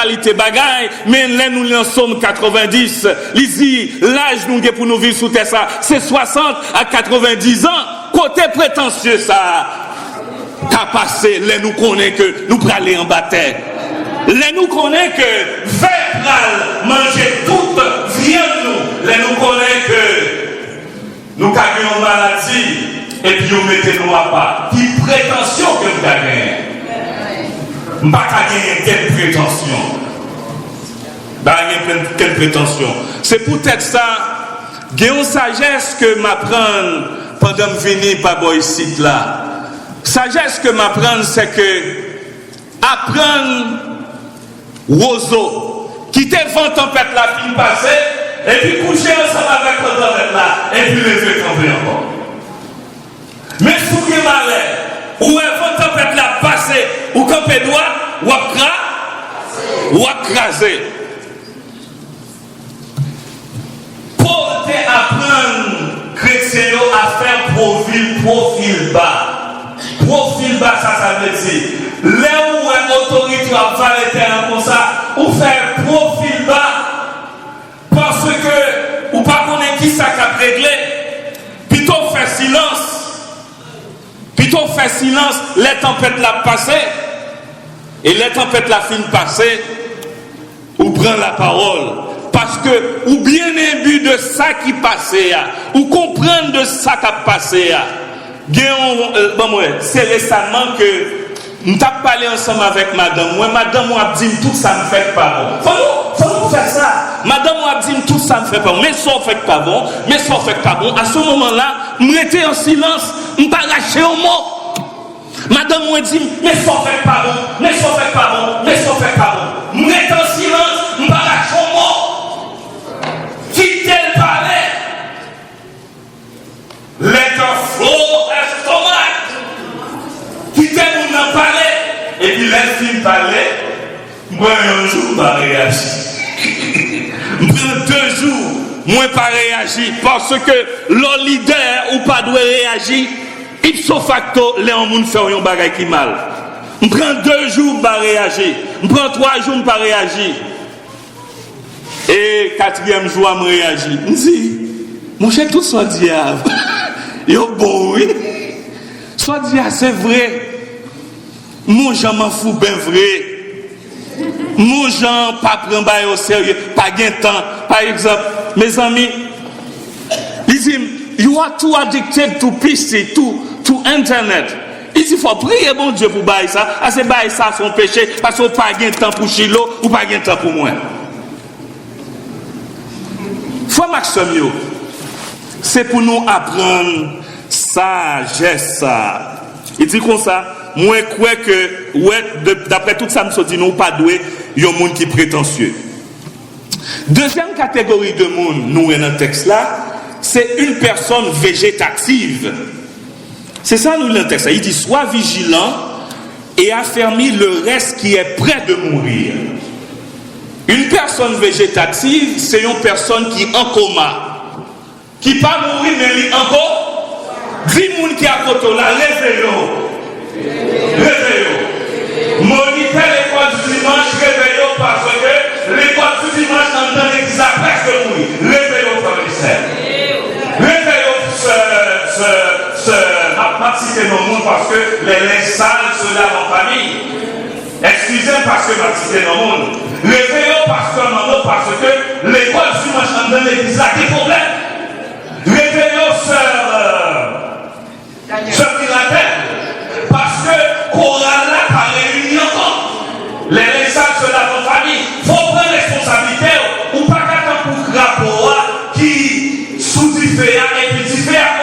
qualité bagaille, mais là nous en sommes 90. Il dit, l'âge nous pour nous vivre sous terre ça, c'est 60 à 90 ans. Côté prétentieux ça, t'as passé, là nous connaît que nous prenons aller en bataille. Là nous connaît que faire pral, manger toute viande nous. Là nous connaît que nous gagnons maladie et puis nous mettons nous à part. Qui prétention que nous gagnons? Je ne vais pas gagner quelle prétention. Quelle prétention. C'est peut-être ça, il y a une sagesse que m'apprendre pendant que je viens par ici là. Sagesse que m'apprendre, c'est que apprendre roseau, quitter vent tempête la fin passée, et puis coucher ensemble avec le tempête là, et puis lever camper encore. Mais si vous avez malheur, ou vent tempête la passée, ou camper droit, ou craser. Pour apprendre chrétien à faire profil bas. Profil bas, ça veut dire. Là où une autorité va faire comme ça, ou faire profil bas, parce que, ou pas connaître qui ça a réglé, plutôt faire silence, les tempêtes la passé, et les tempêtes la fin passée, ou prend la parole. Parce que, ou bien imbu de ça qui passait, ou comprendre de ça qui a passé, c'est récemment que nous avons parlé ensemble avec madame. Madame m'a dit tout ça ne fait pas bon. Faut nous faire ça. Madame m'a dit tout ça ne fait pas bon. Mais ça ne fait pas bon. Mais ça ne fait pas bon. À ce moment-là, je m'étais en silence. Je ne pas lâcher au mot. Madame m'a dit, mais ça ne fait pas bon. Mais ça ne fait pas bon. Mais ça ne fait pas bon. Je m'étais en silence. Je ne pas lâcher au mot. Quittez le palais. L'état flot estomac. Quittez mon palais. Et puis les filles parlaient. Moi un jour, je vais réagir. Moi 2 jours, moi pas réagir. Parce que le leader ou pas doit réagir. Ipso facto, les gens font un bagage qui mal. Je prends 2 jours, je vais réagir. Je prends 3 jours, je vais réagir. Et 4e jour, je réagis. Je dis, mon cher, tout soit diable. Yo bon, oui. Soit diable, c'est vrai. Mon Jean m'en fout bien vrai. Mon Jean pas prendre au sérieux, pas gain temps. Par exemple, mes amis, ils disent, you are too addicted to PC, to internet. Il dit, il faut prier bon Dieu pour bailler ça. Ah, c'est bailler ça son péché, parce qu'on pas gain temps pour Chilo, ou pas gain temps pour moi. Frère Maxime, c'est pour nous apprendre sagesse. Il dit comme ça. Moi, je crois que, d'après tout ça, je me dis, nous pas doué, il y a un monde qui est prétentieux. Deuxième catégorie de monde, nous, dans le texte là, c'est une personne végétative. C'est ça, nous, dans le texte. Il dit, sois vigilant et affermis le reste qui est prêt de mourir. Une personne végétative, c'est une personne qui est en coma. Qui pas mourir, mais qui est encore. 10 personnes qui sont à côté là, réveillez-vous. Réveillez-vous. Monitez l'école du dimanche, réveillez-vous parce que l'école du dimanche dans l'église a presque mourir. Réveillez-vous, frère et sœur. Réveillez-vous, ma cité dans le monde parce que les linges sales se lavent en famille. Excusez parce que ma cité dans le monde. Réveillez-vous parce que l'école du dimanche dans l'église a des problèmes. Réveillez-vous, sœur Philatel. Parce que Coran n'a pas réuni encore. Les messages de la famille, il faut prendre responsabilité ou pas qu'attendre pour rapport qui sous différent et puis différent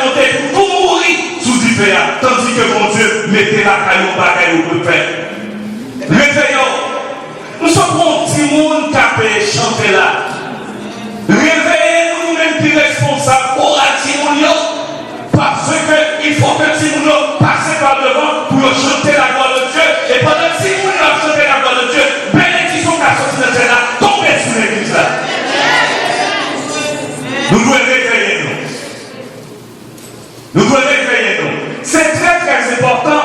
monter pour tout mourir sous différent. Tandis que mon Dieu mettez la caillou bagaille au peu faire. Réveillons. Nous sommes un petit monde qui a chanter là. Réveillez-nous nous-mêmes qui responsables pour Timounio. Parce qu'il faut que Timounio passe par devant pour chanter la gloire de Dieu. Et pendant que Timounio a chanté la gloire de Dieu, bénédiction qui a sorti de celle-là, tombez sur l'église là. Nous devons réveiller nous. Nous devons réveiller nous. C'est très très important.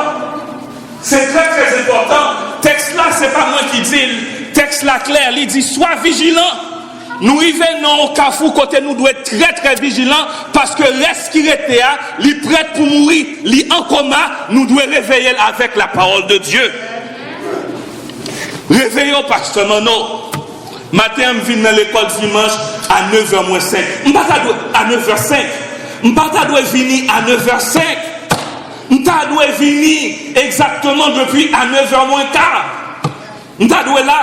C'est très très important. Texte là, c'est pas moi qui dis, texte la clair, il dit sois vigilant. Nous arrivons au carrefour côté nous devons être très très vigilants parce que reste qui était là, il prête pour mourir, il en coma, nous devons réveiller avec la parole de Dieu. Réveillons pasteur Mano. Matin, je viens dans l'école dimanche à 9h moins 5. Je ne à 9h05. Je ne dois venir à 9h05. Je dois venir exactement depuis à 9h moins quart. Je dois là.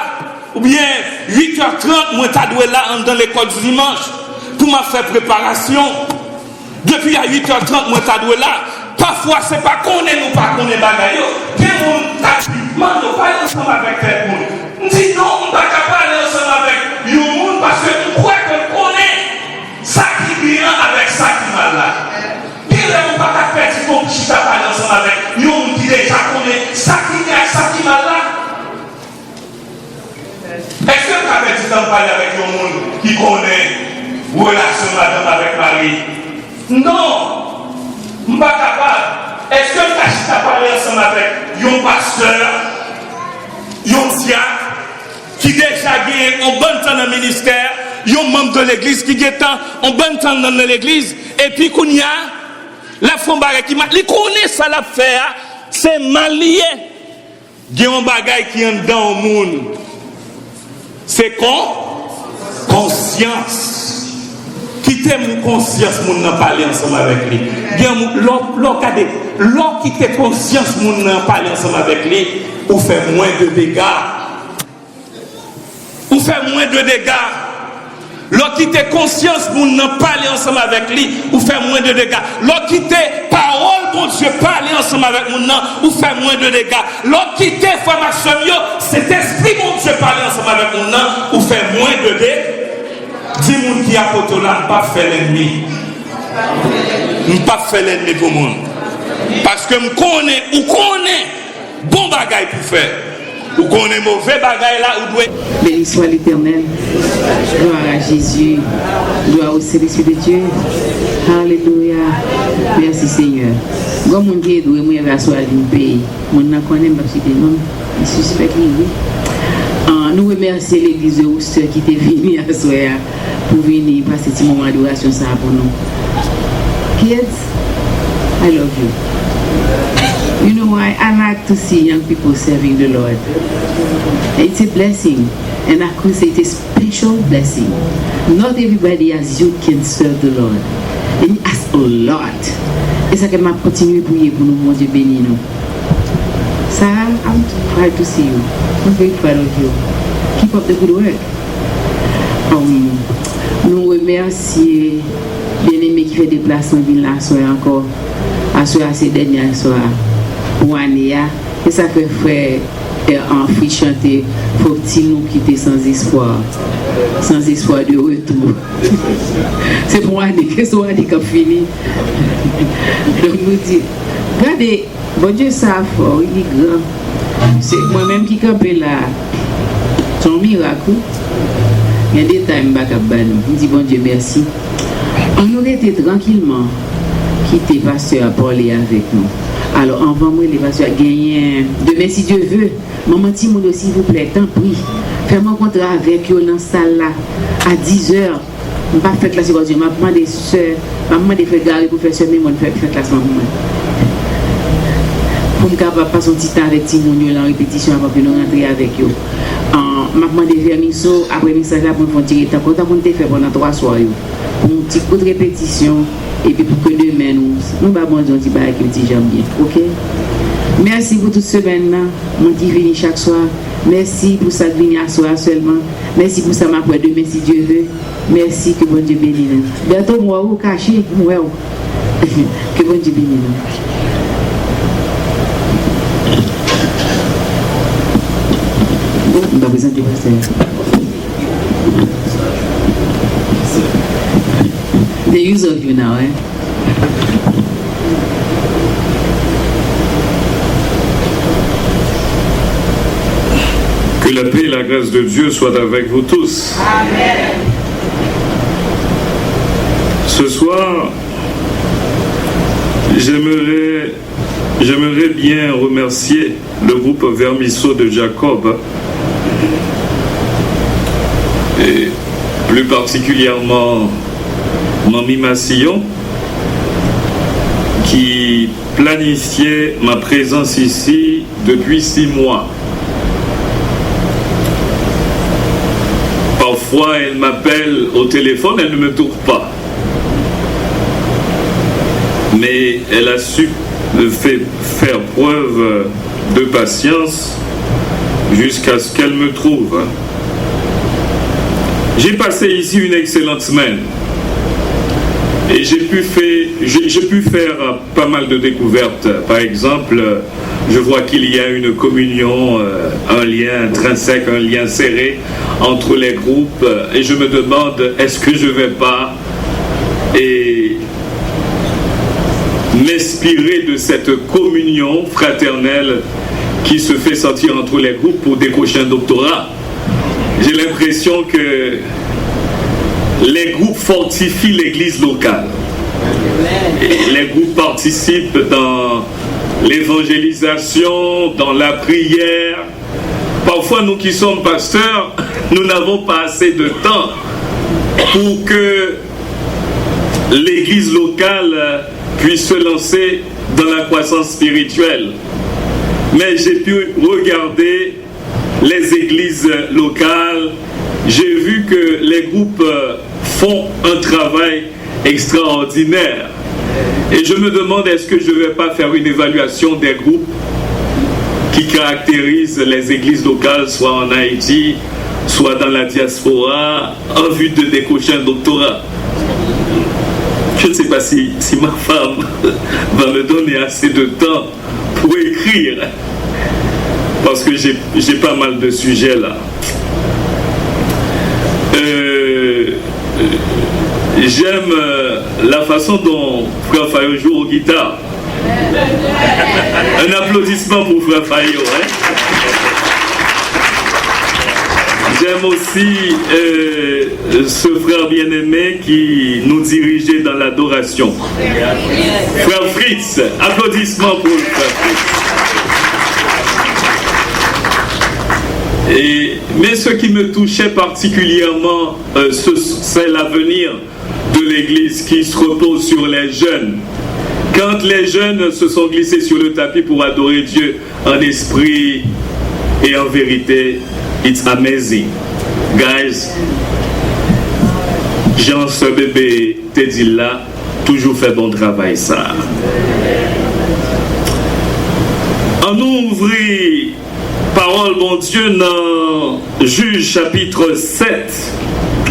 Ou bien 8h30, moi je dois là dans l'école du dimanche pour m'a faire préparation. Depuis à 8h30, moi je dois là. Parfois, c'est pas qu'on est ou pas qu'on est bagaille. Bien mon tactiquement, nous pas ensemble avec tout le monde. On dit non, on ne va pas parler ensemble avec le monde parce que nous croyons qu'on connaît ça qui est bien avec ça qui est mal là. Bien là, on ne va pas faire si on ne va parler ensemble avec le monde qui déjà connaît ça qui est bien avec ça qui est mal là. Est-ce que tu avais dit de parler avec le monde qui connaît relation madame avec Marie? Non, je ne suis pas capable. Est-ce que tu as parlé ensemble avec un pasteur, un diacre, qui déjà gagne un bon temps dans le ministère, un membre de l'église qui gagne un bon temps dans l'église, et puis qu'on y a la femme qui connaît ça la faire, c'est mal lié. Il y a un bagage qui est dans le monde. C'est conscience. Qui t'aime conscience, moun nan parler ensemble avec lui. Bien, l'or qui t'aime conscience, moun nan parler ensemble avec lui, ou fait moins de dégâts. Ou fait moins de dégâts. L'or qui t'aime conscience, moun nan parler ensemble avec lui, ou fait moins de dégâts. L'or qui t'aime parole, bon Dieu, parler ensemble avec moun nan, ou fait moins de dégâts. L'or qui t'aime formation, cet esprit, mon Dieu, parler ensemble avec moun nan, ou fait moins de dégâts. Dis moun qui a poto là, pas faire l'ennemi. Pas faire l'ennemi pour monde. Parce que me connais ou connais bon bagaille pour faire. Ou connais mauvais bagaille là ou doit. Béni soit l'Éternel. Gloire à Jésus. Gloire au Saint-Esprit de Dieu. Alléluia. Merci Seigneur. Quand mon Dieu doit me rasseoir du pays, mon n'a connaît pas si non, il suspecte lui. Nous remercions l'église de Worcester qui était venue à Soya pour venir passer ce moment d'adoration pour nous. Kids, I love you. You know why? I like to see young people serving the Lord. It's a blessing, and I could say it's a special blessing. Not everybody as you can serve the Lord. And He asks a lot. Et ça que m'a continué à prier pour nous, mon Dieu béni nous. Sarah, I'm proud to see you. I'm very proud of you. Keep up the good work. Nous remercions bien-aimé qui fait déplacement là soir encore à ces dernières soirs pour année. Et ça que frère en free chanter faut-il nous quitter sans espoir de retour. C'est pour année que ce année qui fini. Donc nous dit regardez, bon Dieu ça fort, il est grand. C'est moi-même qui campe là. Son miracle. Il y a des temps je dis bon Dieu merci. On aurait été tranquillement quitter pasteur à parler avec nous. Alors envoie-moi les pasteurs gagner demain si Dieu veut. Maman Timodo s'il vous plaît, tant pis. Fais-moi contrat avec eux dans la salle là à 10h. Je ne vais pas faire classe aujourd'hui. Je vais demander soeur, je vais demander frère Gary pour faire ce même faire classe maman. Pour me capable passer un petit temps avec Timodo en répétition avant que nous rentrions avec eux. Je vais demander Vermiso après le message là pour nous tirer temps. Quand on fait pendant 3 soirs. Pour un petit coup de répétition et puis pour que demain nous allons manger un petit bail avec le petit jambe bien. Ok? Merci pour toute semaine là. Mon qui vient chaque soir. Merci pour ça de venir à soir seulement. Merci pour ça ma foi demain si Dieu veut. Merci que bon Dieu bénisse. Bientôt moi ou caché moi. Que bon Dieu bénisse. Bon, on va présenter pasteur. The use of you now, eh? Que la paix et la grâce de Dieu soient avec vous tous. Amen. Ce soir, j'aimerais bien remercier le groupe Vermiso de Jacob et plus particulièrement Mami Massillon, qui planifiait ma présence ici depuis 6 mois. Parfois, elle m'appelle au téléphone, elle ne me trouve pas. Mais elle a su faire preuve de patience jusqu'à ce qu'elle me trouve. J'ai passé ici une excellente semaine et j'ai pu faire pas mal de découvertes. Par exemple, je vois qu'il y a une communion, un lien intrinsèque, un lien serré entre les groupes, et je me demande, est-ce que je ne vais pas m'inspirer de cette communion fraternelle qui se fait sentir entre les groupes pour décrocher un doctorat. J'ai l'impression que les groupes fortifient l'église locale. Et les groupes participent dans l'évangélisation, dans la prière. Parfois, nous qui sommes pasteurs, nous n'avons pas assez de temps pour que l'église locale puisse se lancer dans la croissance spirituelle. Mais j'ai pu regarder les églises locales, j'ai vu que les groupes font un travail extraordinaire. Et je me demande, est-ce que je ne vais pas faire une évaluation des groupes qui caractérisent les églises locales, soit en Haïti, soit dans la diaspora, en vue de décrocher un doctorat. Je ne sais pas si ma femme va me donner assez de temps pour écrire, parce que j'ai pas mal de sujets là. J'aime la façon dont Frère Fayot joue aux guitares. Un applaudissement pour Frère Fayot. Hein? J'aime aussi ce frère bien-aimé qui nous dirigeait dans l'adoration. Frère Fritz, applaudissements pour le frère Fritz. Mais ce qui me touchait particulièrement, c'est l'avenir de l'Église qui se repose sur les jeunes. Quand les jeunes se sont glissés sur le tapis pour adorer Dieu en esprit et en vérité, it's amazing. Guys, Jean, ce bébé, t'es dit là, toujours fait bon travail ça. On ouvre parole, mon Dieu, dans Juge chapitre 7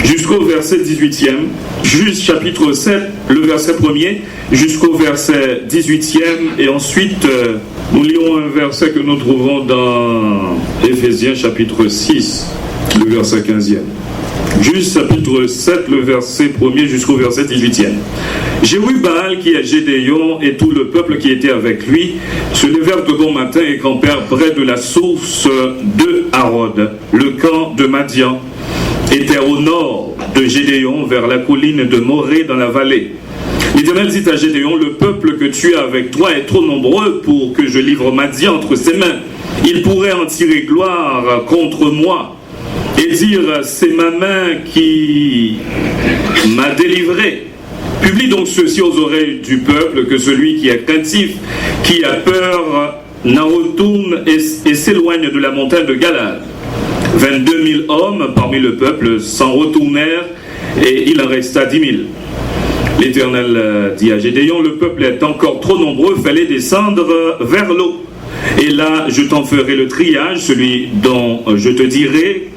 jusqu'au verset 18e. Juge chapitre 7, le verset 1er jusqu'au verset 18e. Et ensuite, nous lirons un verset que nous trouvons dans Éphésiens chapitre 6, le verset 15e. Juge chapitre 7, le verset 1er jusqu'au verset 18e. Jérubbal, qui est Gédéon, et tout le peuple qui était avec lui, se levèrent de bon matin et campèrent près de la source de Harod. Le camp de Madian était au nord de Gédéon, vers la colline de Morée dans la vallée. L'Éternel dit à Gédéon, le peuple que tu as avec toi est trop nombreux pour que je livre Madian entre ses mains. Il pourrait en tirer gloire contre moi et dire, c'est ma main qui m'a délivré. Publie donc ceci aux oreilles du peuple, que celui qui est craintif, qui a peur, n'en retourne et s'éloigne de la montagne de Galad. 22 000 hommes parmi le peuple s'en retournèrent et il en resta 10 000. L'Éternel dit à Gédéon, le peuple est encore trop nombreux, fais-les descendre vers l'eau. Et là, je t'en ferai le triage, celui dont je te dirai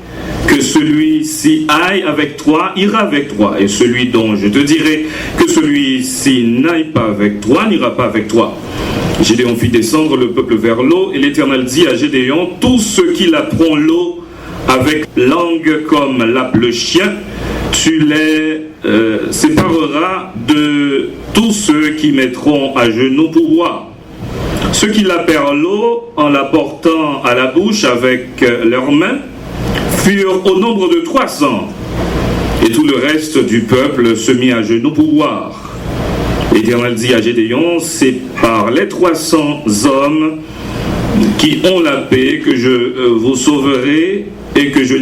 que celui-ci aille avec toi, ira avec toi. Et celui dont je te dirai que celui-ci n'aille pas avec toi, n'ira pas avec toi. Gédéon fit descendre le peuple vers l'eau, et l'Éternel dit à Gédéon, tous ceux qui lapperont l'eau avec langue comme lappe le chien, tu les sépareras de tous ceux qui mettront à genoux pour boire. Ceux qui lappèrent l'eau en la portant à la bouche avec leurs mains furent au nombre de 300, et tout le reste du peuple se mit à genoux pour boire. L'Éternel dit à Gédéon, c'est par les 300 hommes qui ont la paix que je vous sauverai et que je